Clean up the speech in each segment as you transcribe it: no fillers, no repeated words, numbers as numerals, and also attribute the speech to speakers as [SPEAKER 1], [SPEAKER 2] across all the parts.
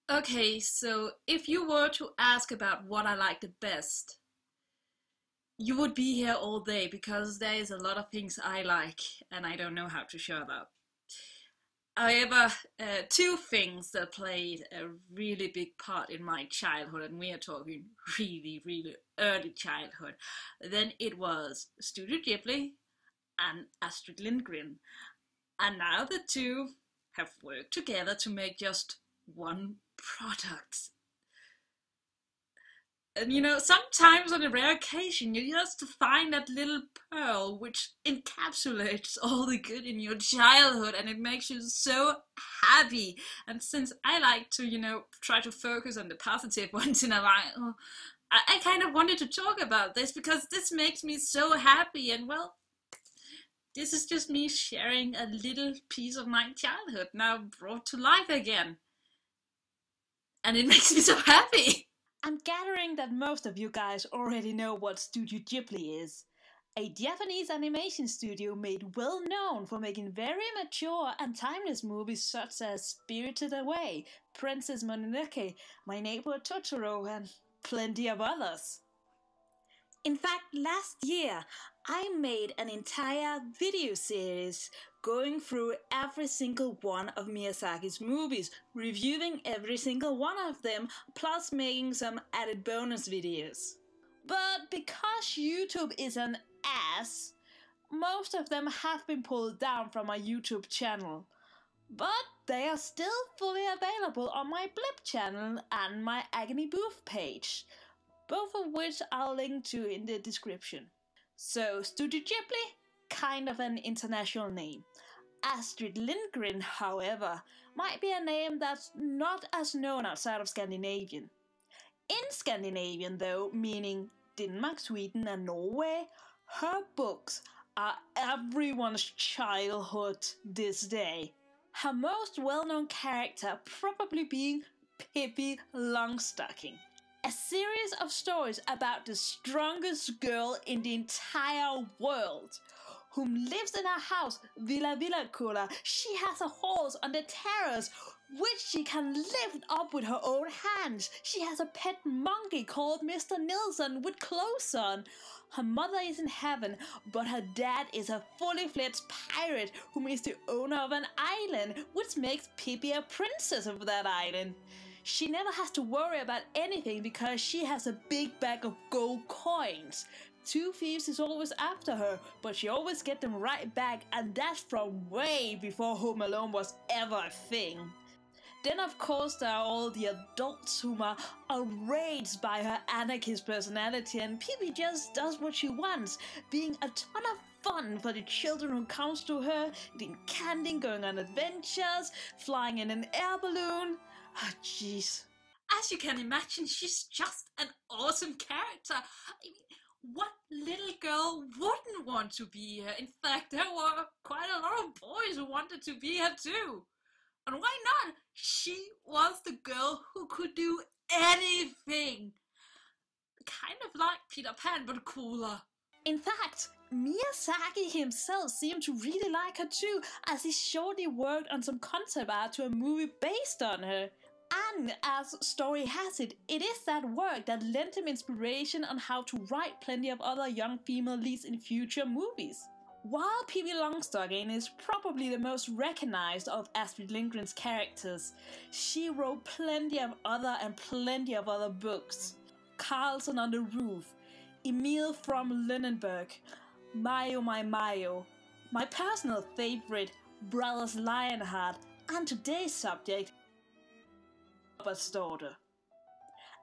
[SPEAKER 1] Okay, so if you were to ask about what I like the best, you would be here all day because there is a lot of things I like and I don't know how to shut up. However, two things that played a really big part in my childhood, and we are talking really, really early childhood, then it was Studio Ghibli and Astrid Lindgren. And now the two have worked together to make just one product. And sometimes on a rare occasion, you just find that little pearl which encapsulates all the good in your childhood and it makes you so happy. And since I like to, try to focus on the positive once in a while, I kind of wanted to talk about this because this makes me so happy. And well, this is just me sharing a little piece of my childhood now brought to life again. And it makes me so happy.
[SPEAKER 2] I'm gathering that most of you guys already know what Studio Ghibli is. A Japanese animation studio made well known for making very mature and timeless movies such as Spirited Away, Princess Mononoke, My Neighbor Totoro, and plenty of others. In fact, last year I made an entire video series going through every single one of Miyazaki's movies, reviewing every single one of them, plus making some added bonus videos. But because YouTube is an ass, most of them have been pulled down from my YouTube channel. But they are still fully available on my Blip channel and my Agony Booth page, both of which I'll link to in the description. So, Studio Ghibli, kind of an international name. Astrid Lindgren, however, might be a name that's not as known outside of Scandinavian. In Scandinavian though, meaning Denmark, Sweden and Norway, her books are everyone's childhood this day. Her most well-known character probably being Pippi Longstocking. A series of stories about the strongest girl in the entire world, whom lives in her house, Villa Villacola. She has a horse on the terrace, which she can lift up with her own hands. She has a pet monkey called Mr. Nilsson with clothes on. Her mother is in heaven, but her dad is a fully fledged pirate whom is the owner of an island, which makes Pippi a princess of that island. She never has to worry about anything because she has a big bag of gold coins. Two thieves is always after her, but she always gets them right back, and that's from way before Home Alone was ever a thing. Then of course there are all the adults whom are outraged by her anarchist personality, and Pippi just does what she wants, being a ton of fun for the children who comes to her, eating candy, going on adventures, flying in an air balloon. Ah, jeez.
[SPEAKER 1] As you can imagine, she's just an awesome character. I mean, what little girl wouldn't want to be here? In fact, there were quite a lot of boys who wanted to be here too. And why not? She was the girl who could do anything. Kind of like Peter Pan, but cooler.
[SPEAKER 2] In fact, Miyazaki himself seemed to really like her too, as he shortly worked on some concept art to a movie based on her. And as story has it, it is that work that lent him inspiration on how to write plenty of other young female leads in future movies. While Pippi Longstocking is probably the most recognized of Astrid Lindgren's characters, she wrote plenty of other books. Carlson on the Roof, Emil from Lunenburg, Mayo My Mayo, my personal favorite, Brothers Lionheart, and today's subject, Robert's Daughter.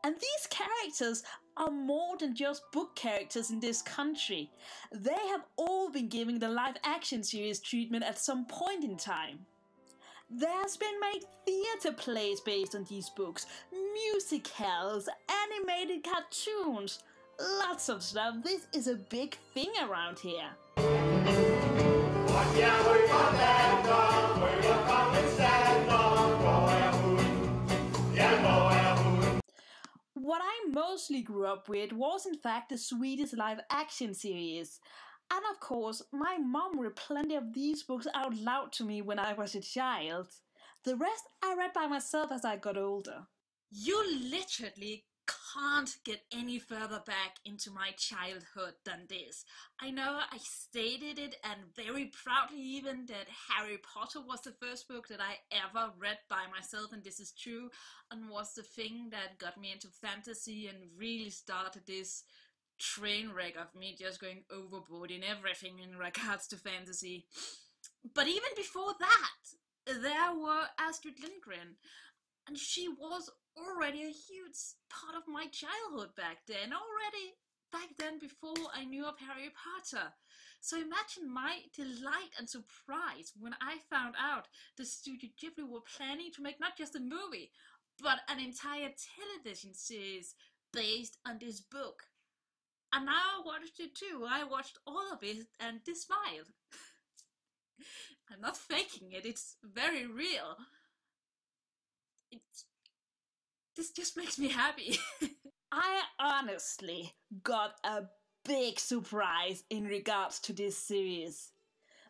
[SPEAKER 2] And these characters are more than just book characters in this country. They have all been given the live action series treatment at some point in time. There's been made theatre plays based on these books, musicals, animated cartoons, lots of stuff. This is a big thing around here. What I mostly grew up with was in fact the Swedish live action series. And of course, my mom read plenty of these books out loud to me when I was a child. The rest I read by myself as I got older.
[SPEAKER 1] You literally can't get any further back into my childhood than this. I know I stated it, and very proudly even, that Harry Potter was the first book that I ever read by myself, and this is true, and was the thing that got me into fantasy and really started this train wreck of me just going overboard in everything in regards to fantasy. But even before that, there were Astrid Lindgren, and she was already a huge part of my childhood back then, before I knew of Harry Potter. So imagine my delight and surprise when I found out the Studio Ghibli were planning to make not just a movie, but an entire television series based on this book. And now I watched it too. I watched all of it and smiled. I'm not faking it, it's very real. This just makes me happy.
[SPEAKER 2] I honestly got a big surprise in regards to this series.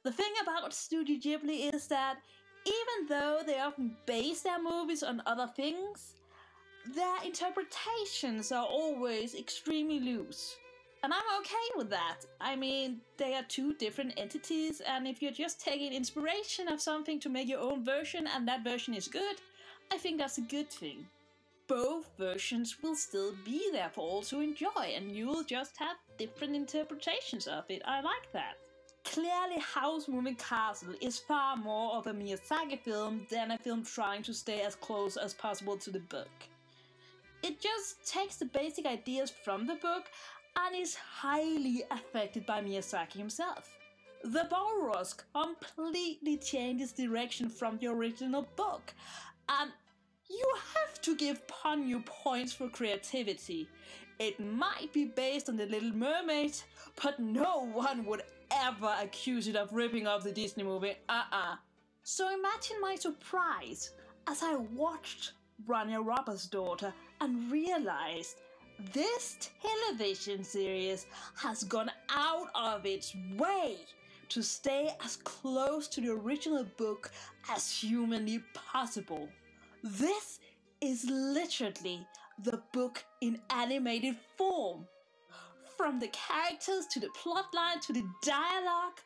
[SPEAKER 2] The thing about Studio Ghibli is that even though they often base their movies on other things, their interpretations are always extremely loose. And I'm okay with that. I mean, they are two different entities, and if you're just taking inspiration of something to make your own version and that version is good, I think that's a good thing. Both versions will still be there for all to enjoy, and you will just have different interpretations of it. I like that. Clearly, House Moving Castle is far more of a Miyazaki film than a film trying to stay as close as possible to the book. It just takes the basic ideas from the book and is highly affected by Miyazaki himself. The Balrog completely changes direction from the original book, and you have to give Ponyo points for creativity. It might be based on The Little Mermaid, but no one would ever accuse it of ripping off the Disney movie. So imagine my surprise as I watched Ronja Roberts' daughter and realized this television series has gone out of its way to stay as close to the original book as humanly possible. This is literally the book in animated form. From the characters to the plotline to the dialogue,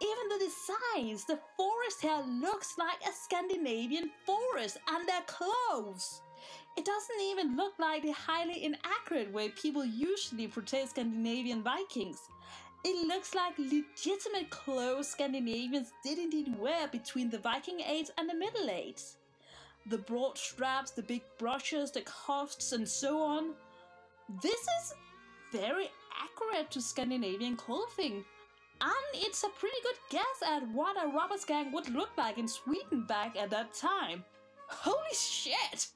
[SPEAKER 2] even the designs, the forest here looks like a Scandinavian forest, and their clothes. It doesn't even look like the highly inaccurate way people usually portray Scandinavian Vikings. It looks like legitimate clothes Scandinavians did indeed wear between the Viking Age and the Middle Age. The broad straps, the big brushes, the cuffs, and so on. This is very accurate to Scandinavian clothing, and it's a pretty good guess at what a robbers gang would look like in Sweden back at that time. Holy shit!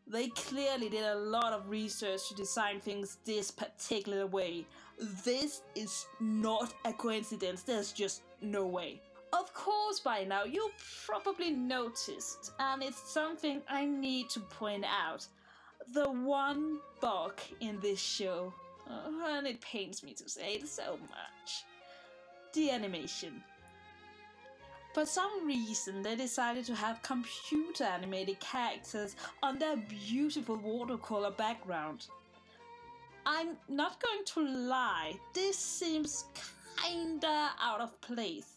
[SPEAKER 2] They clearly did a lot of research to design things this particular way. This is not a coincidence, there's just no way. Of course, by now you probably noticed, and it's something I need to point out. The one bug in this show, and it pains me to say it so much. The animation. For some reason, they decided to have computer animated characters on their beautiful watercolor background. I'm not going to lie, this seems kinda out of place.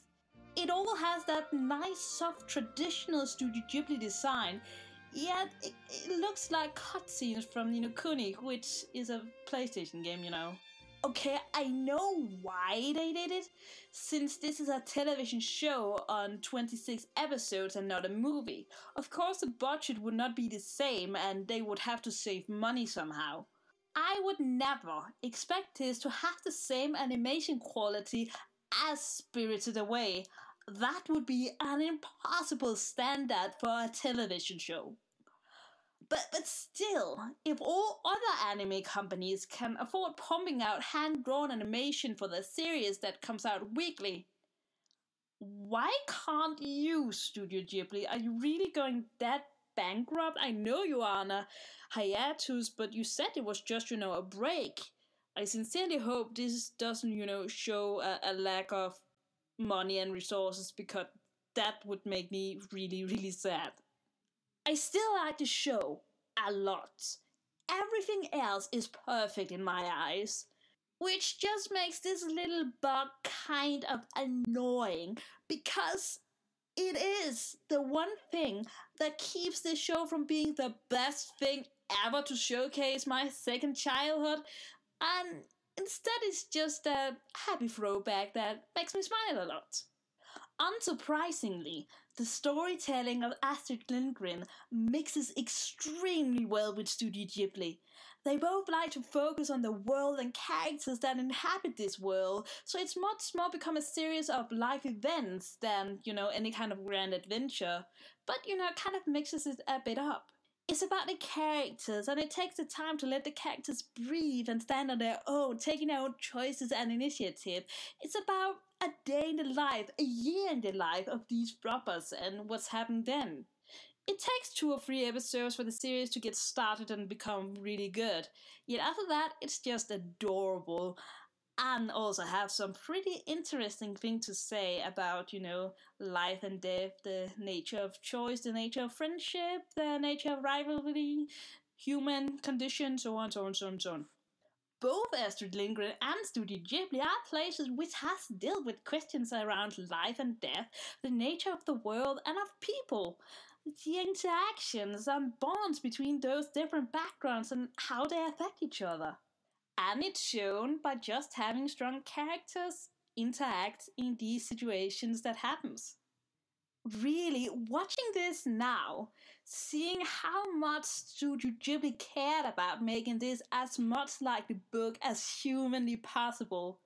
[SPEAKER 2] It all has that nice, soft, traditional Studio Ghibli design, yet it looks like cutscenes from Ni no Kuni, which is a PlayStation game, you know. Okay, I know why they did it, since this is a television show on 26 episodes and not a movie. Of course the budget would not be the same and they would have to save money somehow. I would never expect this to have the same animation quality as Spirited Away. That would be an impossible standard for a television show. But still, if all other anime companies can afford pumping out hand-drawn animation for their series that comes out weekly, why can't you, Studio Ghibli? Are you really going that bankrupt? I know you are on a hiatus, but you said it was just, a break. I sincerely hope this doesn't, show a lack of money and resources, because that would make me really, really sad. I still like the show a lot. Everything else is perfect in my eyes, which just makes this little bug kind of annoying because it is the one thing that keeps this show from being the best thing ever to showcase my second childhood, and instead it's just a happy throwback that makes me smile a lot. Unsurprisingly, the storytelling of Astrid Lindgren mixes extremely well with Studio Ghibli. They both like to focus on the world and characters that inhabit this world, so it's much more become a series of life events than, any kind of grand adventure, but, it kind of mixes it a bit up. It's about the characters, and it takes the time to let the characters breathe and stand on their own, taking their own choices and initiative. It's about a day in the life, a year in the life of these robbers and what's happened then. It takes 2 or 3 episodes for the series to get started and become really good. Yet after that, it's just adorable and also have some pretty interesting thing to say about, life and death, the nature of choice, the nature of friendship, the nature of rivalry, human condition, so on, so on, so on, so on. Both Astrid Lindgren and Studio Ghibli are places which has dealt with questions around life and death, the nature of the world and of people, the interactions and bonds between those different backgrounds and how they affect each other. And it's shown by just having strong characters interact in these situations that happens. Really, watching this now, seeing how much Studio Ghibli cared about making this as much like the book as humanly possible,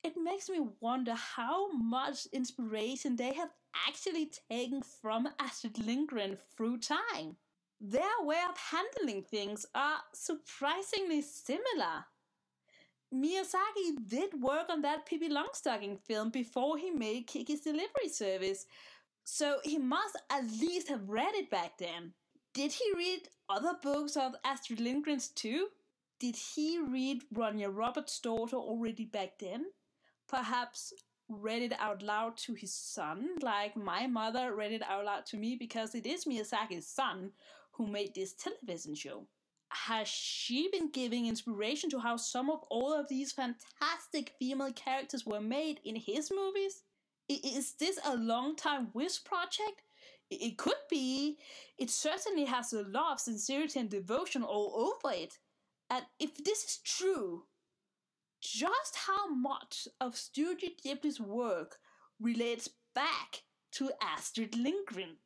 [SPEAKER 2] it makes me wonder how much inspiration they have actually taken from Astrid Lindgren through time. Their way of handling things are surprisingly similar. Miyazaki did work on that Pippi Longstocking film before he made Kiki's Delivery Service, so he must at least have read it back then. Did he read other books of Astrid Lindgren's too? Did he read Ronja Roberts' daughter already back then? Perhaps read it out loud to his son, like my mother read it out loud to me because it is Miyazaki's son who made this television show. Has she been giving inspiration to how some of all of these fantastic female characters were made in his movies? Is this a long time wish project? It could be. It certainly has a lot of sincerity and devotion all over it. And if this is true, just how much of Studio Ghibli's work relates back to Astrid Lindgren?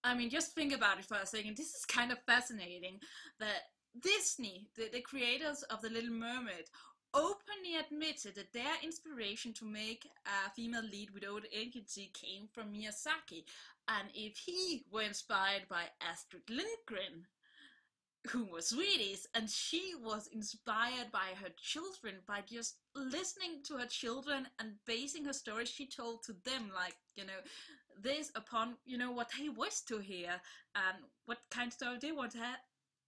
[SPEAKER 1] I mean, just think about it for a second. This is kind of fascinating that Disney, the creators of The Little Mermaid, openly admitted that their inspiration to make a female lead without agency came from Miyazaki. And if he were inspired by Astrid Lindgren, who was Swedish, and she was inspired by her children, by just listening to her children and basing her stories she told to them, like, this upon, what they wish to hear and what kind of story they want to have.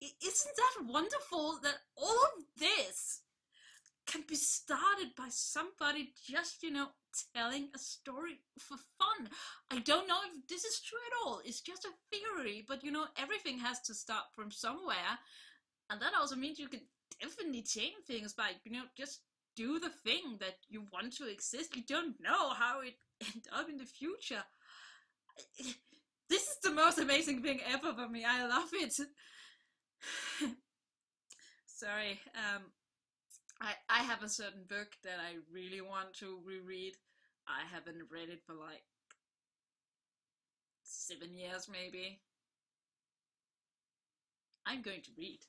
[SPEAKER 1] Isn't that wonderful that all of this can be started by somebody just, telling a story for fun? I don't know if this is true at all. It's just a theory, but everything has to start from somewhere. And that also means you can definitely change things by, just do the thing that you want to exist. You don't know how it end up in the future. This is the most amazing thing ever for me. I love it. Sorry, I have a certain book that I really want to reread. I haven't read it for like 7 years maybe. I'm going to read.